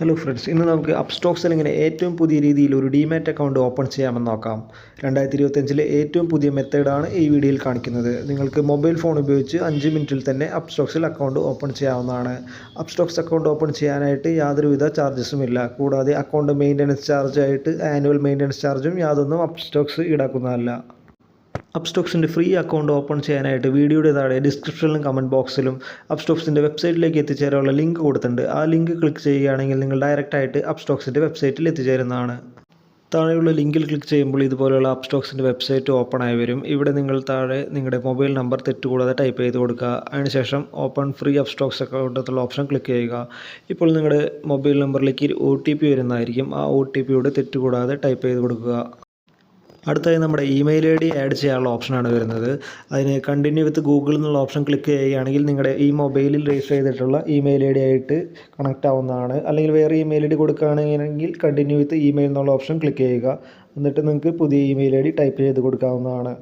Hello friends, ഇന്ന് നമുക്ക് അപ്സ്റ്റോക്സിൽ എങ്ങനെ ഏറ്റവും പുതിയ രീതിയിൽ ഒരു ഡിമാറ്റ് അക്കൗണ്ട് ഓപ്പൺ ചെയ്യാമെന്ന് നോക്കാം. 2025 ഏറ്റവും പുതിയ മെത്തേഡാണ് ഈ വീഡിയോയിൽ കാണിക്കുന്നത്. നിങ്ങൾക്ക് മൊബൈൽ ഫോൺ ഉപയോഗിച്ച് 5 മിനിറ്റിൽ തന്നെ അപ്സ്റ്റോക്സിൽ അക്കൗണ്ട് ഓപ്പൺ ചെയ്യാവുന്നതാണ്. അപ്സ്റ്റോക്സ് അക്കൗണ്ട് ഓപ്പൺ ചെയ്യാനായിട്ട് യാതൊരുവിധ ചാർജസും ഇല്ല. കൂടാതെ അക്കൗണ്ട് മെയിൻ്റനൻസ് ചാർജായിട്ട് ആനുവൽ മെയിൻ്റനൻസ് ചാർജും യാതൊന്നും അപ്സ്റ്റോക്സ് ഈടാക്കുന്നതല്ല. അപ്സ്റ്റോക്സിൻ്റെ ഫ്രീ അക്കൗണ്ട് ഓപ്പൺ ചെയ്യാനായിട്ട് വീഡിയോയുടെ താഴെ ഡിസ്ക്രിപ്ഷനിലും കമൻറ്റ് ബോക്സിലും അപ്സ്റ്റോക്സിൻ്റെ വെബ്സൈറ്റിലേക്ക് എത്തിച്ചേരാനുള്ള ലിങ്ക് കൊടുത്തിട്ടുണ്ട്. ആ ലിങ്ക് ക്ലിക്ക് ചെയ്യുകയാണെങ്കിൽ നിങ്ങൾ ഡയറക്റ്റായിട്ട് അപ്സ്റ്റോക്സിൻ്റെ വെബ്സൈറ്റിൽ എത്തിച്ചേരുന്നതാണ്. താഴെയുള്ള ലിങ്കിൽ ക്ലിക്ക് ചെയ്യുമ്പോൾ ഇതുപോലെയുള്ള അപ്സ്റ്റോക്സിൻ്റെ വെബ്സൈറ്റ് ഓപ്പൺ ആയി വരും. ഇവിടെ നിങ്ങൾ താഴെ നിങ്ങളുടെ മൊബൈൽ നമ്പർ തെറ്റുകൂടാതെ ടൈപ്പ് ചെയ്ത് കൊടുക്കുക. അതിനുശേഷം ഓപ്പൺ ഫ്രീ അപ്സ്റ്റോക്സ് അക്കൗണ്ട് എന്നുള്ള ഓപ്ഷൻ ക്ലിക്ക് ചെയ്യുക. ഇപ്പോൾ നിങ്ങളുടെ മൊബൈൽ നമ്പറിലേക്ക് OTP വരുന്നതായിരിക്കും. ആ OTPയോട് തെറ്റുകൂടാതെ ടൈപ്പ് ചെയ്ത് കൊടുക്കുക. അടുത്തായി നമ്മുടെ ഇമെയിൽ ID ആഡ് ചെയ്യാനുള്ള ഓപ്ഷനാണ് വരുന്നത്. അതിന് കണ്ടിന്യൂ വിത്ത് ഗൂഗിൾ എന്നുള്ള ഓപ്ഷൻ ക്ലിക്ക് ചെയ്യുകയാണെങ്കിൽ നിങ്ങളുടെ ഈ മൊബൈലിൽ രജിസ്റ്റർ ചെയ്തിട്ടുള്ള ഇമെയിൽ ID ആയിട്ട് കണക്റ്റ് ആവുന്നതാണ്. അല്ലെങ്കിൽ വേറെ ഇമെയിൽ ID കൊടുക്കുകയാണെങ്കിൽ കണ്ടിന്യൂ വിത്ത് ഇമെയിൽ എന്നുള്ള ഓപ്ഷൻ ക്ലിക്ക് ചെയ്യുക. എന്നിട്ട് നിങ്ങൾക്ക് പുതിയ ഇമെയിൽ ID ടൈപ്പ് ചെയ്ത് കൊടുക്കാവുന്നതാണ്.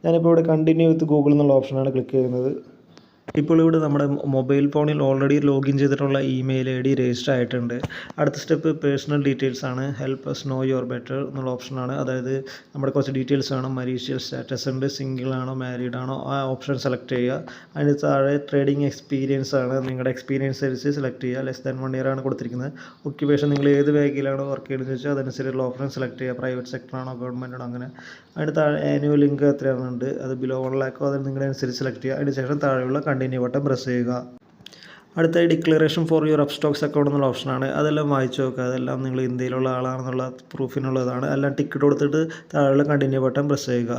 ഞാനിപ്പോൾ ഇവിടെ കണ്ടിന്യൂ വിത്ത് ഗൂഗിൾ എന്നുള്ള ഓപ്ഷനാണ് ക്ലിക്ക് ചെയ്യുന്നത്. ഇപ്പോൾ ഇവിടെ നമ്മുടെ മൊബൈൽ ഫോണിൽ ഓൾറെഡി ലോഗിൻ ചെയ്തിട്ടുള്ള ഇമെയിൽ ID രജിസ്റ്റർ ആയിട്ടുണ്ട്. അടുത്ത സ്റ്റെപ്പ് പേഴ്സണൽ ഡീറ്റെയിൽസ് ആണ്. Help us know your better എന്നുള്ള ഓപ്ഷനാണ്. അതായത് നമ്മുടെ കുറച്ച് ഡീറ്റെയിൽസ് വേണം. മരീഷ്യൽ സ്റ്റാറ്റസ് ഉണ്ട്, സിംഗിൾ ആണോ മാരീഡ് ആണോ, ആ ഓപ്ഷൻ സെലക്ട് ചെയ്യുക. അതിന് താഴെ ട്രേഡിംഗ് എക്സ്പീരിയൻസ് ആണ്. നിങ്ങളുടെ എക്സ്പീരിയൻസ് അനുസരിച്ച് സെലക്ട് ചെയ്യുക. ലെസ് ദാൻ 1 ഇയർ ആണ് കൊടുത്തിരിക്കുന്നത്. ഒക്യുപേഷൻ നിങ്ങൾ ഏത് മേഖലയിലാണോ വർക്ക് ചെയ്യുന്നത് വെച്ചാൽ അതനുസരിച്ചുള്ള ഓപ്ഷൻ സെലക്ട് ചെയ്യുക. പ്രൈവറ്റ് സെക്ടർ ആണോ ഗവൺമെൻറ് ആണോ അങ്ങനെ. അതിന് താഴെ ആനുവൽ ഇൻകം എത്രയാണുണ്ട്, അത് ബിലോ 1 lakh അതിന് നിങ്ങളുടെ അനുസരിച്ച് സെലക്ട് ചെയ്യുക. അതിന് ശേഷം താഴെയുള്ള കണ്ടിന്യൂ ബട്ടൺ പ്രസ് ചെയ്യുക. അടുത്തായി declaration for your Upstox account എന്നുള്ള ഓപ്ഷനാണ്. അതെല്ലാം വായിച്ചു നോക്കുക. അതെല്ലാം നിങ്ങൾ ഇന്ത്യയിലുള്ള ആളാണെന്നുള്ള പ്രൂഫിനുള്ളതാണ്. എല്ലാം ടിക്കറ്റ് കൊടുത്തിട്ട് താഴെയുള്ള കണ്ടിന്യൂ ബട്ടൺ പ്രസ് ചെയ്യുക.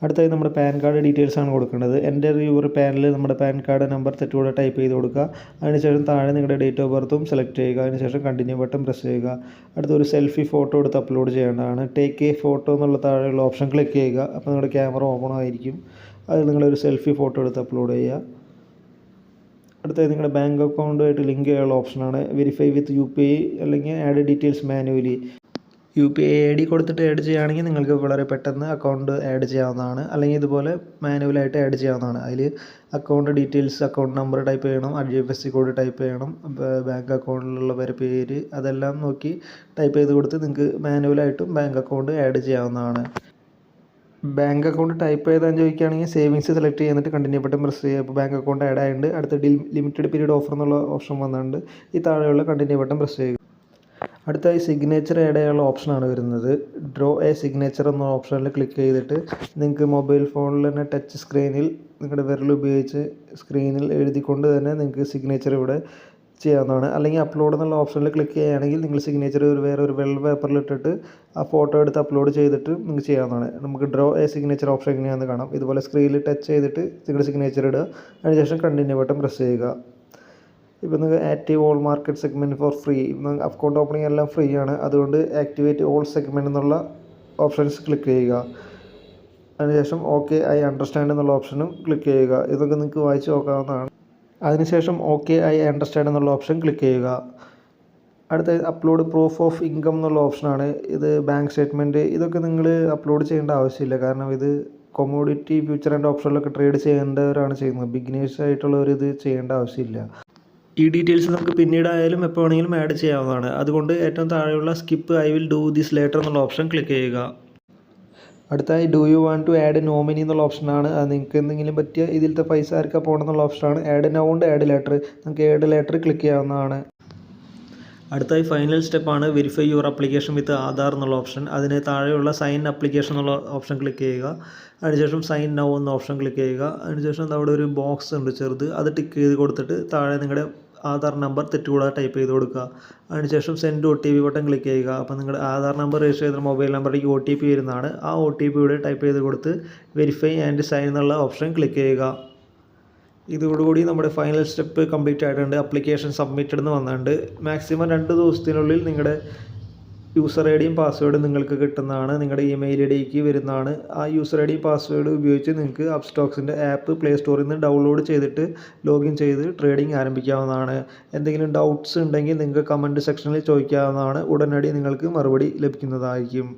അടുത്തായി നമ്മുടെ പാൻ കാർഡ് ഡീറ്റെയിൽസ് ആണ് കൊടുക്കേണ്ടത്. എൻ്റെ യുവർ പാനിൽ നമ്മുടെ പാൻ കാർഡ് നമ്പർ തെറ്റുകൂടെ ടൈപ്പ് ചെയ്ത് കൊടുക്കുക. അതിനുശേഷം താഴെ നിങ്ങളുടെ ഡേറ്റ് ഓഫ് ബർത്തും സെലക്ട് ചെയ്യുക. അതിനുശേഷം കണ്ടിന്യൂ ബട്ടൺ പ്രസ് ചെയ്യുക. അടുത്തൊരു സെൽഫി ഫോട്ടോ എടുത്ത് അപ്ലോഡ് ചെയ്യേണ്ടതാണ്. ടേക്ക് എ ഫോട്ടോ എന്നുള്ള താഴെയുള്ള ഓപ്ഷൻ ക്ലിക്ക് ചെയ്യുക. അപ്പോൾ നിങ്ങളുടെ ക്യാമറ ഓപ്പൺ ആയിരിക്കും. അതിൽ നിങ്ങളൊരു സെൽഫി ഫോട്ടോ എടുത്ത് അപ്ലോഡ് ചെയ്യുക. അടുത്തായി നിങ്ങളുടെ ബാങ്ക് അക്കൗണ്ടുമായിട്ട് ലിങ്ക് ചെയ്യാനുള്ള ഓപ്ഷനാണ്. വെരിഫൈ വിത്ത് UPI അല്ലെങ്കിൽ add details manually. UPI ID കൊടുത്തിട്ട് ആഡ് ചെയ്യുകയാണെങ്കിൽ നിങ്ങൾക്ക് വളരെ പെട്ടെന്ന് അക്കൗണ്ട് ആഡ് ചെയ്യാവുന്നതാണ്. അല്ലെങ്കിൽ ഇതുപോലെ മാനുവലായിട്ട് ആഡ് ചെയ്യാവുന്നതാണ്. അതിൽ account details, account number type ചെയ്യണം, IFSC കോഡ് ടൈപ്പ് ചെയ്യണം, ബാങ്ക് അക്കൗണ്ടിലുള്ളവരുടെ പേര് അതെല്ലാം നോക്കി ടൈപ്പ് ചെയ്ത് കൊടുത്ത് നിങ്ങൾക്ക് മാനുവലായിട്ടും ബാങ്ക് അക്കൗണ്ട് ആഡ് ചെയ്യാവുന്നതാണ്. ബാങ്ക് അക്കൗണ്ട് ടൈപ്പ് ചെയ്താൽ ചോദിക്കുകയാണെങ്കിൽ സേവിങ്സ് സെലക്ട് ചെയ്യുന്നിട്ട് കണ്ടിന്യൂ ബട്ടൺ പ്രസ് ചെയ്യുക. അപ്പോൾ ബാങ്ക് അക്കൗണ്ട് ആഡ് ആയിട്ടുണ്ട്. അടുത്ത ലിമിറ്റഡ് പീരീഡ് ഓഫർ എന്നുള്ള ഓപ്ഷൻ വന്നിട്ടുണ്ട്. ഈ താഴെയുള്ള കണ്ടിന്യൂ ബട്ടൺ പ്രസ് ചെയ്യുക. അടുത്തായി സിഗ്നേച്ചർ ആഡ് ചെയ്യാനുള്ള ഓപ്ഷനാണ് വരുന്നത്. ഡ്രോ എ സിഗ്നേച്ചർ എന്ന ഓപ്ഷനിൽ ക്ലിക്ക് ചെയ്തിട്ട് നിങ്ങൾക്ക് മൊബൈൽ ഫോണിൽ തന്നെ ടച്ച് സ്ക്രീനിൽ നിങ്ങളുടെ വിരൽ ഉപയോഗിച്ച് സ്ക്രീനിൽ എഴുതിക്കൊണ്ട് തന്നെ നിങ്ങൾക്ക് സിഗ്നേച്ചർ ഇവിടെ ചെയ്യാവുന്നതാണ്. അല്ലെങ്കിൽ അപ്ലോഡ് എന്നുള്ള ഓപ്ഷനിൽ ക്ലിക്ക് ചെയ്യുകയാണെങ്കിൽ നിങ്ങൾ സിഗ്നേച്ചർ വേറെ ഒരു വെള്ള പേപ്പറിൽ ഇട്ടിട്ട് ആ ഫോട്ടോ എടുത്ത് അപ്ലോഡ് ചെയ്തിട്ട് നിങ്ങൾക്ക് ചെയ്യാവുന്നതാണ്. നമുക്ക് ഡ്രോ എ സിഗ്നേച്ചർ ഓപ്ഷൻ എങ്ങനെയാണെന്ന് കാണാം. ഇതുപോലെ സ്ക്രീനിൽ ടച്ച് ചെയ്തിട്ട് നിങ്ങളുടെ സിഗ്നേച്ചർ ഇടുക. അതിനുശേഷം കണ്ടിന്യൂ ബട്ടൺ പ്രസ് ചെയ്യുക. ഇപ്പോൾ നിങ്ങൾക്ക് active all market segment four free, account opening എല്ലാം ഫ്രീ ആണ്. അതുകൊണ്ട് ആക്ടിവേറ്റ് ഓൾ സെഗ്മെൻറ്റ് എന്നുള്ള ഓപ്ഷൻസ് ക്ലിക്ക് ചെയ്യുക. അതിനുശേഷം ഓക്കെ ഐ അണ്ടർസ്റ്റാൻഡ് എന്നുള്ള ഓപ്ഷനും ക്ലിക്ക് ചെയ്യുക. ഇതൊക്കെ നിങ്ങൾക്ക് വായിച്ച് നോക്കാവുന്നതാണ്. അതിനുശേഷം ഓക്കെ ഐ അണ്ടർസ്റ്റാൻഡ് എന്നുള്ള ഓപ്ഷൻ ക്ലിക്ക് ചെയ്യുക. അടുത്ത അപ്ലോഡ് പ്രൂഫ് ഓഫ് ഇൻകം എന്നുള്ള ഓപ്ഷനാണ്. ഇത് ബാങ്ക് സ്റ്റേറ്റ്മെൻറ്റ് ഇതൊക്കെ നിങ്ങൾ അപ്ലോഡ് ചെയ്യേണ്ട ആവശ്യമില്ല. കാരണം ഇത് കൊമോഡിറ്റി ഫ്യൂച്ചർ ആൻഡ് ഓപ്ഷനിലൊക്കെ ട്രേഡ് ചെയ്യേണ്ടവരാണ് ചെയ്യുന്നത്. ബിഗിനേഴ്സ് ആയിട്ടുള്ളവർ ഇത് ചെയ്യേണ്ട ആവശ്യമില്ല. ഈ ഡീറ്റെയിൽസ് നമുക്ക് പിന്നീടായാലും എപ്പോൾ വേണമെങ്കിലും ആഡ് ചെയ്യാവുന്നതാണ്. അതുകൊണ്ട് ഏറ്റവും താഴെയുള്ള skip I will do this later എന്നുള്ള ഓപ്ഷൻ ക്ലിക്ക് ചെയ്യുക. അടുത്തായി do you want to add nominee എന്നുള്ള ഓപ്ഷനാണ്. അത് നിങ്ങൾക്ക് എന്തെങ്കിലും പറ്റിയ ഇതിലത്തെ പൈസ ആർക്കാ പോകണം എന്നുള്ള ഓപ്ഷനാണ്. ആഡ് നൗ ഉണ്ട് ആഡ് ലെറ്റർ. നമുക്ക് ആഡ് ലെറ്റർ ക്ലിക്ക് ചെയ്യാവുന്നതാണ്. അടുത്തായി ഫൈനൽ സ്റ്റെപ്പാണ് വെരിഫൈ യുവർ അപ്ലിക്കേഷൻ വിത്ത് ആധാർ എന്നുള്ള ഓപ്ഷൻ. അതിന് താഴെയുള്ള സൈൻ അപ്ലിക്കേഷൻ എന്നുള്ള ഓപ്ഷൻ ക്ലിക്ക് ചെയ്യുക. അതിനുശേഷം സൈൻ നൗ എന്ന ഓപ്ഷൻ ക്ലിക്ക് ചെയ്യുക. അതിനുശേഷം അവിടെ ഒരു ബോക്സ് ഉണ്ട് ചെറുത്, അത് ടിക്ക് ചെയ്ത് കൊടുത്തിട്ട് താഴെ നിങ്ങളുടെ ആധാർ നമ്പർ തെറ്റുകൂടാതെ ടൈപ്പ് ചെയ്ത് കൊടുക്കുക. അതിനുശേഷം സെൻഡ് OTP ബട്ടൺ ക്ലിക്ക് ചെയ്യുക. അപ്പോൾ നിങ്ങളുടെ ആധാർ നമ്പർ രജിസ്റ്റർ ചെയ്ത മൊബൈൽ നമ്പറിലേക്ക് OTP വരുന്നതാണ്. ആ OTP ഇവിടെ ടൈപ്പ് ചെയ്ത് കൊടുത്ത് വെരിഫൈ ആൻഡ് സൈൻ എന്നുള്ള ഓപ്ഷൻ ക്ലിക്ക് ചെയ്യുക. ഇതോടുകൂടി നമ്മുടെ ഫൈനൽ സ്റ്റെപ്പ് കംപ്ലീറ്റ് ആയിട്ടുണ്ട്. ആപ്ലിക്കേഷൻ സബ്മിറ്റഡ് എന്ന് വന്നിട്ടുണ്ട്. മാക്സിമം 2 ദിവസത്തിനുള്ളിൽ നിങ്ങളുടെ യൂസർ IDയും പാസ്വേഡും നിങ്ങൾക്ക് കിട്ടുന്നതാണ്. നിങ്ങളുടെ ഇമെയിൽ IDക്ക് വരുന്നതാണ്. ആ യൂസർ ID പാസ്വേഡ് ഉപയോഗിച്ച് നിങ്ങൾക്ക് അപ്സ്റ്റോക്സിൻ്റെ ആപ്പ് പ്ലേ സ്റ്റോറിൽ നിന്ന് ഡൗൺലോഡ് ചെയ്തിട്ട് ലോഗിൻ ചെയ്ത് ട്രേഡിംഗ് ആരംഭിക്കാവുന്നതാണ്. എന്തെങ്കിലും ഡൗട്ട്സ് ഉണ്ടെങ്കിൽ നിങ്ങൾക്ക് കമൻറ്റ് സെക്ഷനിൽ ചോദിക്കാവുന്നതാണ്. ഉടനടി നിങ്ങൾക്ക് മറുപടി ലഭിക്കുന്നതായിരിക്കും.